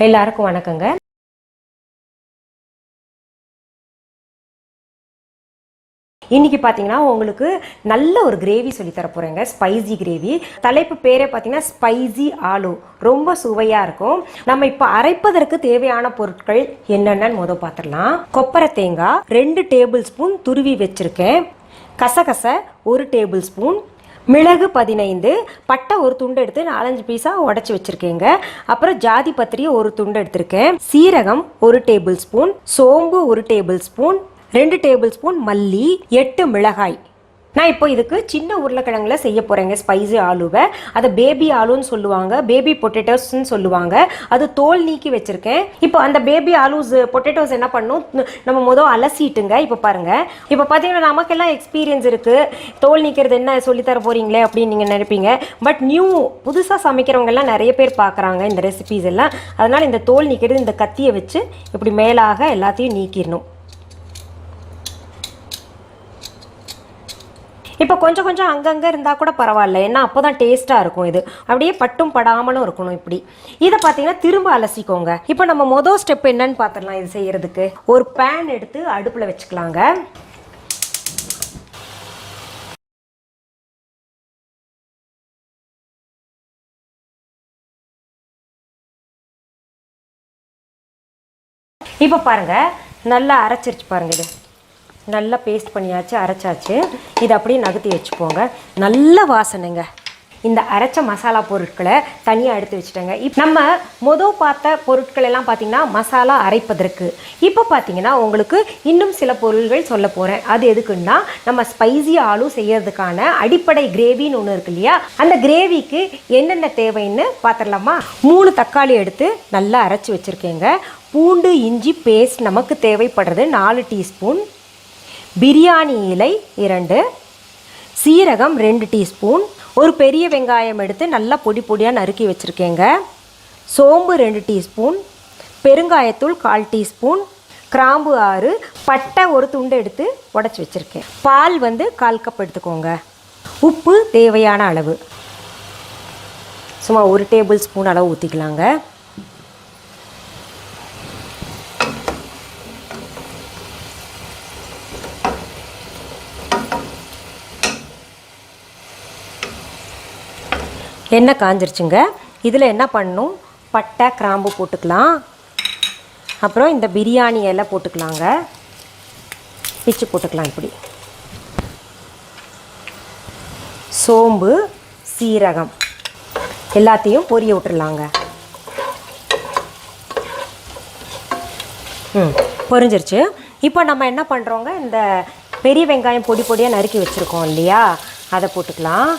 எல்லாருக்கும் வணக்கங்க. இன்னைக்கு பார்த்தீங்கன்னா உங்களுக்கு நல்ல ஒரு கிரேவி சொல்லி தர போறேங்க. Spicy gravy. தலைப்பு பேரே பார்த்தீங்கன்னா ஸ்பைசி ஆலு. ரொம்ப சுவையா இருக்கும். நம்ம இப்போ அரைப்பதற்கு தேவையான பொருட்கள் என்னென்னு முதல் பார்த்துடலாம். கொப்பரை தேங்காய் 2 டேபிள் ஸ்பூன் துருவி வச்சிருக்கேன். கசகச 1 டேபிள் ஸ்பூன், மிளகு 15, பட்டை ஒரு துண்டு எடுத்து 4-5 பீஸாக உடச்சி வச்சுருக்கேங்க. அப்புறம் ஜாதி பத்திரி ஒரு துண்டு எடுத்திருக்கேன். சீரகம் 1 டேபிள் ஸ்பூன், சோம்பு 1 டேபிள் ஸ்பூன், 2 டேபிள் ஸ்பூன் மல்லி, 8 மிளகாய். நான் இப்போ இதுக்கு சின்ன உருளைக்கிழங்குல செய்ய போகிறேங்க ஸ்பைசி ஆலுவை. அதை பேபி ஆலுன்னு சொல்லுவாங்க, பேபி பொட்டேட்டோஸ்ன்னு சொல்லுவாங்க. அது தோல் நீக்கி வச்சுருக்கேன். இப்போ அந்த பேபி ஆலூஸ் பொட்டேட்டோஸ் என்ன பண்ணும், நம்ம முதல் அலசிட்டுங்க. இப்போ பாருங்கள், இப்போ பார்த்தீங்கன்னா நமக்கெல்லாம் எக்ஸ்பீரியன்ஸ் இருக்குது, தோல் நீக்கிறது என்ன சொல்லித்தர போகிறீங்களே அப்படின்னு நீங்கள் நினைப்பீங்க. பட் புதுசாக சமைக்கிறவங்கெல்லாம் நிறைய பேர் பார்க்குறாங்க இந்த ரெசிபீஸ் எல்லாம். அதனால் இந்த தோல் நீக்கிறது இந்த கத்தியை வச்சு இப்படி மேலாக எல்லாத்தையும் நீக்கிடணும். இப்போ கொஞ்சம் கொஞ்சம் அங்கங்கே இருந்தால் கூட பரவாயில்ல, ஏன்னா அப்போ தான் டேஸ்ட்டாக இருக்கும். இது அப்படியே பட்டும் படாமலும் இருக்கணும். இப்படி இதை பார்த்தீங்கன்னா திரும்ப அலசிக்கோங்க. இப்போ நம்ம மொதல் ஸ்டெப் என்னன்னு பார்த்துடலாம். இது செய்யறதுக்கு ஒரு பேன் எடுத்து அடுப்பில் வச்சுக்கலாங்க. இப்போ பாருங்க, நல்லா அரைச்சிருச்சு பாருங்க. இது நல்லா பேஸ்ட் பண்ணியாச்சு, அரைச்சாச்சு. இது அப்படியே நகர்த்தி வச்சுக்கோங்க. நல்ல வாசனைங்க. இந்த அரைச்ச மசாலா பொருட்களை தனியாக எடுத்து வச்சுட்டேங்க. இப்போ நம்ம மொதல் பார்த்த பொருட்கள் எல்லாம் பார்த்தீங்கன்னா மசாலா அரைப்பதற்கு. இப்போ பார்த்தீங்கன்னா உங்களுக்கு இன்னும் சில பொருள்கள் சொல்ல போகிறேன். அது எதுக்குன்னா, நம்ம ஸ்பைசி ஆலு செய்யறதுக்கான அடிப்படை கிரேவின்னு ஒன்று இருக்கு இல்லையா, அந்த கிரேவிக்கு என்னென்ன தேவைன்னு பார்த்துடலாமா. 3 தக்காளி எடுத்து நல்லா அரைச்சி வச்சுருக்கேங்க. பூண்டு இஞ்சி பேஸ்ட் நமக்கு தேவைப்படுறது 4 டீஸ்பூன், பிரியாணி இலை 2, சீரகம் 2 டீஸ்பூன், ஒரு பெரிய வெங்காயம் எடுத்து நல்லா பொடி பொடியாக நறுக்கி வச்சுருக்கேங்க. சோம்பு 2 டீஸ்பூன், பெருங்காயத்தூள் 1/4 டீஸ்பூன், கிராம்பு 6, பட்டை ஒரு துண்டு எடுத்து உடச்சி வச்சுருக்கேன். பால் 1/4 கப் எடுத்துக்கோங்க. உப்பு தேவையான அளவு, சும்மா 1 டேபிள் ஸ்பூன் அளவு ஊற்றிக்கலாங்க. எண்ணெய் காஞ்சிருச்சுங்க. இதில் என்ன பண்ணணும், பட்டை கிராம்பு போட்டுக்கலாம். அப்புறம் இந்த பிரியாணி இலை போட்டுக்கலாங்க, பிச்சு போட்டுக்கலாம். இப்படி சோம்பு சீரகம் எல்லாத்தையும் பொரிய விட்டுடலாங்க. பொரிஞ்சிருச்சு. இப்போ நம்ம என்ன பண்ணுறோங்க, இந்த பெரிய வெங்காயம் பொடி பொடியாக நறுக்கி வச்சுருக்கோம் இல்லையா, அதை போட்டுக்கலாம்.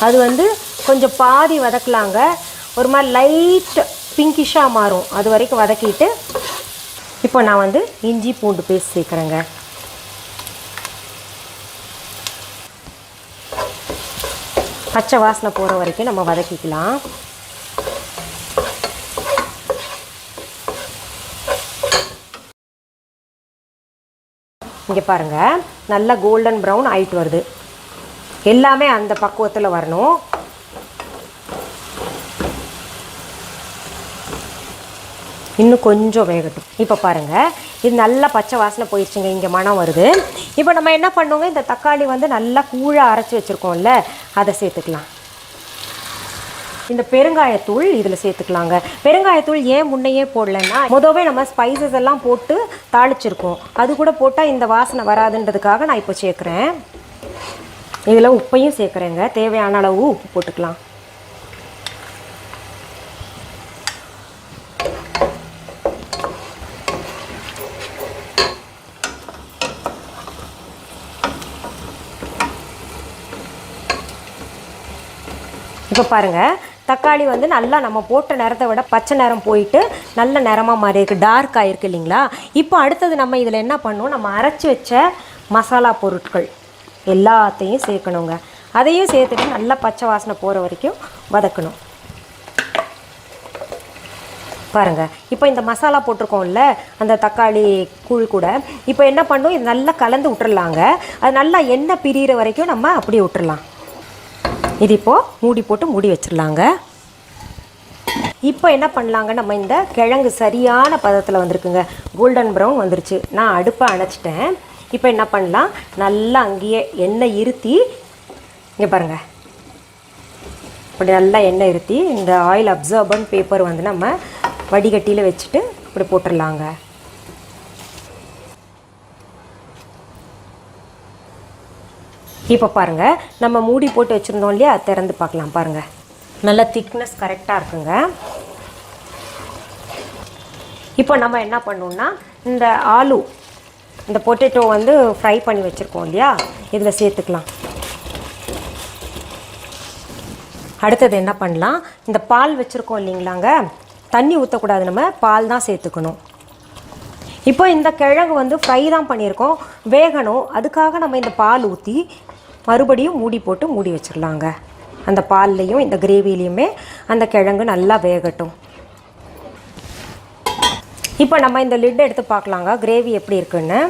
அது கொஞ்சம் பாதி வதக்கலாங்க. ஒரு மாதிரி லைட் பிங்கிஷாக மாறும், அது வரைக்கும் வதக்கிட்டு இப்போ நான் இஞ்சி பூண்டு பேஸ்ட் சேர்க்குறேங்க. பச்சை வாசனை போகிற வரைக்கும் நம்ம வதக்கிக்கலாம். இங்கே பாருங்கள், நல்லா கோல்டன் ப்ரௌன் ஆகிட்டு வருது. எல்லாமே அந்த பக்குவத்தில் வரணும். இன்னும் கொஞ்சம் வேகட்டும். இப்போ பாருங்கள், இது நல்லா பச்சை வாசனை போயிடுச்சுங்க. இங்கே மணம் வருது. இப்போ நம்ம என்ன பண்ணுவோங்க, இந்த தக்காளி நல்லா கூழாக அரைச்சி வச்சுருக்கோம்ல, அதை சேர்த்துக்கலாம். இந்த பெருங்காயத்தூள் இதில் சேர்த்துக்கலாங்க. பெருங்காயத்தூள் ஏன் முன்னையே போடலைன்னா, முதவே நம்ம ஸ்பைசஸ் எல்லாம் போட்டு தாளிச்சிருக்கோம். அது கூட போட்டால் இந்த வாசனை வராதுன்றதுக்காக நான் இப்போ சேர்க்குறேன். இதில் உப்பையும் சேர்க்குறேங்க. தேவையான அளவு உப்பு போட்டுக்கலாம். இப்போ பாருங்கள், தக்காளி நல்லா நம்ம போட்ட நிறத்தை விட பச்சை நிறம் போயிட்டு நல்ல நிறமாக மாறி இருக்குது, டார்க் ஆகிருக்கு இல்லைங்களா. இப்போ அடுத்தது நம்ம இதில் என்ன பண்ணணும், நம்ம அரைச்சி வச்ச மசாலா பொருட்கள் எல்லாத்தையும் சேர்க்கணுங்க. அதையும் சேர்த்துட்டு நல்லா பச்சை வாசனை போகிற வரைக்கும் வதக்கணும். பாருங்கள், இப்போ இந்த மசாலா போட்டிருக்கோம்ல அந்த தக்காளி கூழ் கூட, இப்போ என்ன பண்ணும், இது நல்லா கலந்து விட்டுறலாங்க. அது நல்லா எண்ணெய் பிரிகிற வரைக்கும் நம்ம அப்படியே விட்டுறலாம். இது இப்போது மூடி போட்டு மூடி வச்சிடலாங்க. இப்போ என்ன பண்ணலாங்க, நம்ம இந்த கிழங்கு சரியான பதத்தில் வந்திருக்குங்க, கோல்டன் ப்ரௌன் வந்துருச்சு. நான் அடுப்பை அணைச்சிட்டேன். இப்போ என்ன பண்ணலாம், நல்லா அங்கேயே எண்ணெய் இருத்தி, இங்கே பாருங்கள், இப்படி நல்லா எண்ணெய் இருத்தி இந்த ஆயில் அப்சர்பன்ட் பேப்பர் வந்து நம்ம வடிகட்டியில் வச்சுட்டு இப்படி போட்டுடலாங்க. இப்போ பாருங்கள், நம்ம மூடி போட்டு வச்சுருந்தோம் இல்லையா, திறந்து பார்க்கலாம். பாருங்கள், நல்ல திக்னஸ் கரெக்டாக இருக்குங்க. இப்போ நம்ம என்ன பண்ணோம்னா, இந்த ஆலு, இந்த பொட்டேட்டோ வந்து ஃப்ரை பண்ணி வச்சுருக்கோம் இல்லையா, இதில் சேர்த்துக்கலாம். அடுத்தது என்ன பண்ணலாம், இந்த பால் வச்சுருக்கோம் இல்லைங்களாங்க, தண்ணி ஊற்றக்கூடாது, நம்ம பால் தான் சேர்த்துக்கணும். இப்போ இந்த கிழங்கு வந்து ஃப்ரை தான் பண்ணியிருக்கோம், வேகணும். அதுக்காக நம்ம இந்த பால் ஊற்றி மறுபடியும் மூடி போட்டு மூடி வச்சிடலாங்க. அந்த பால்லையும் இந்த கிரேவிலையுமே அந்த கிழங்கு நல்லா வேகட்டும். இப்போ நம்ம இந்த லிட் எடுத்து பார்க்கலாங்க, கிரேவி எப்படி இருக்குன்னு.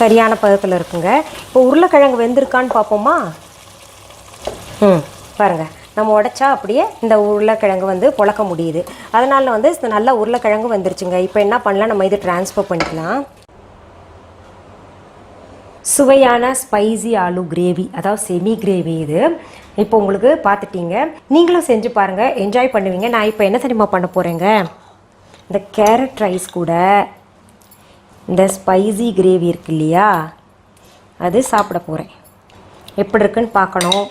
சரியான பதத்தில் இருக்குங்க. இப்போ உருளைக்கிழங்கு வெந்திருக்கான்னு பார்ப்போமா? பாருங்கள், நம்ம உடைச்சா அப்படியே இந்த உருளைக்கிழங்கு வந்து பொழக்க முடியுது. அதனால் வந்து நல்லா உருளைக்கிழங்கு வந்துருச்சுங்க. இப்போ என்ன பண்ணலாம், நம்ம இது ட்ரான்ஸ்ஃபர் பண்ணிக்கலாம். சுவையான ஸ்பைசி ஆலு கிரேவி, அதாவது செமி கிரேவி இது. இப்போ உங்களுக்கு பார்த்துட்டீங்க, நீங்களும் செஞ்சு பாருங்கள், என்ஜாய் பண்ணுவீங்க. நான் இப்போ என்ன தெரியுமா பண்ண போகிறேங்க, இந்த கேரட் ரைஸ் கூட இந்த ஸ்பைசி கிரேவி இருக்கு இல்லையா, அது சாப்பிட போகிறேன். எப்படி இருக்குன்னு பார்க்கணும்.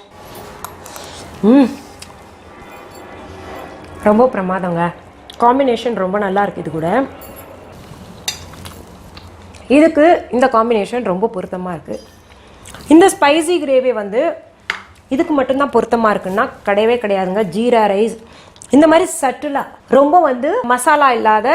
ரொம்ப பிரமாதங்க, காம்பினேஷன் ரொம்ப நல்லா இருக்குது. இது கூட இதுக்கு இந்த காம்பினேஷன் ரொம்ப பொருத்தமாக இருக்குது. இந்த ஸ்பைசி கிரேவி வந்து இதுக்கு மட்டும்தான் பொருத்தமாக இருக்குன்னா கிடையவே கிடையாதுங்க. ஜீரா ரைஸ், இந்த மாதிரி சட்டிலாக ரொம்ப வந்து மசாலா இல்லாத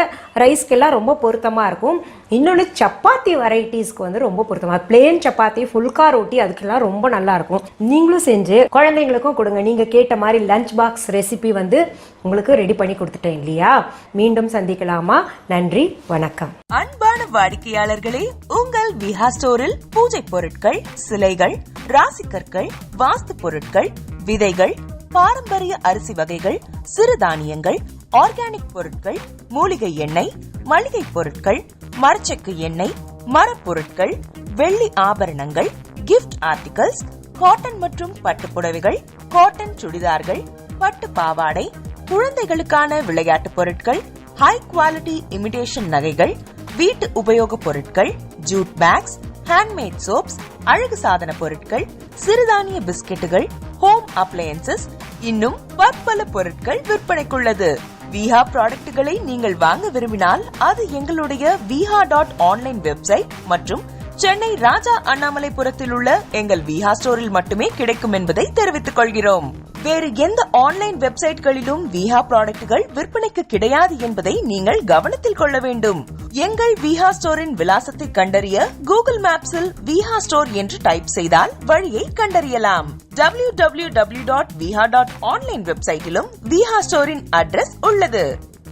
ரைஸ்க்கெல்லாம் ரொம்ப பொருத்தமாக இருக்கும். இன்னொன்று சப்பாத்தி வெரைட்டிஸ்க்கு வந்து ரொம்ப பொருத்தமாக, பிளேன் சப்பாத்தி, ஃபுல்கா ரொட்டி, அதுக்கெல்லாம் ரொம்ப நல்லாயிருக்கும். நீங்களும் செஞ்சு குழந்தைங்களுக்கும் கொடுங்க. நீங்கள் கேட்ட மாதிரி லஞ்ச் பாக்ஸ் ரெசிபி வந்து உங்களுக்கு ரெடி பண்ணி கொடுத்துட்டேன் இல்லையா. மீண்டும் சந்திக்கலாமா? நன்றி, வணக்கம். அன்பான வாடிக்கையாளர்களே, உங்கள் விஹா ஸ்டோரில் பூஜை பொருட்கள், சிலைகள், ராசிக்கற்கள், வாஸ்து பொருட்கள், விதைகள், பாரம்பரிய அரிசி வகைகள், சிறுதானியங்கள், ஆர்கானிக் பொருட்கள், மூலிகை எண்ணெய், மளிகை பொருட்கள், மரச்செக்கு எண்ணெய், மரப்பொருட்கள், வெள்ளி ஆபரணங்கள், கிஃப்ட் ஆர்டிகல்ஸ், காட்டன் மற்றும் பட்டு புடவைகள், காட்டன் சுடிதார்கள், பட்டு பாவாடை, குழந்தைகளுக்கான விளையாட்டு பொருட்கள், ஹை குவாலிட்டி இமிடேஷன் நகைகள், வீட்டு உபயோக பொருட்கள், ஜூட் பேக்ஸ், ஹேண்ட்மேட் சோப்ஸ், அழகு சாதன பொருட்கள், சிறுதானிய பிஸ்கெட்டுகள், ஹோம் அப்ளையன்சஸ், இன்னும் பற்பல பொருட்கள் விற்பனைக்குள்ளது. விஹா ப்ராடக்ட்களை நீங்கள் வாங்க விரும்பினால் அது எங்களுடைய viha.online வெப்சைட் மற்றும் சென்னை ராஜா அண்ணாமலைபுரத்தில் உள்ள எங்கள் விஹா ஸ்டோரில் மட்டுமே கிடைக்கும் என்பதை தெரிவித்துக் கொள்கிறோம். வேறு எந்த ஆன்லைன் வெப்சைட்களிலும் விஹா ப்ராடக்ட்கள் விற்பனைக்கு கிடையாது என்பதை நீங்கள் கவனத்தில் கொள்ள வேண்டும். எங்கள் விஹா ஸ்டோரின் விலாசத்தை கண்டறிய கூகுள் மேப்ஸில் விஹா ஸ்டோர் என்று டைப் செய்தால் வழியை கண்டறியலாம். www.viha.online வெப்சைட்டிலும் விஹா ஸ்டோரின் அட்ரஸ் உள்ளது.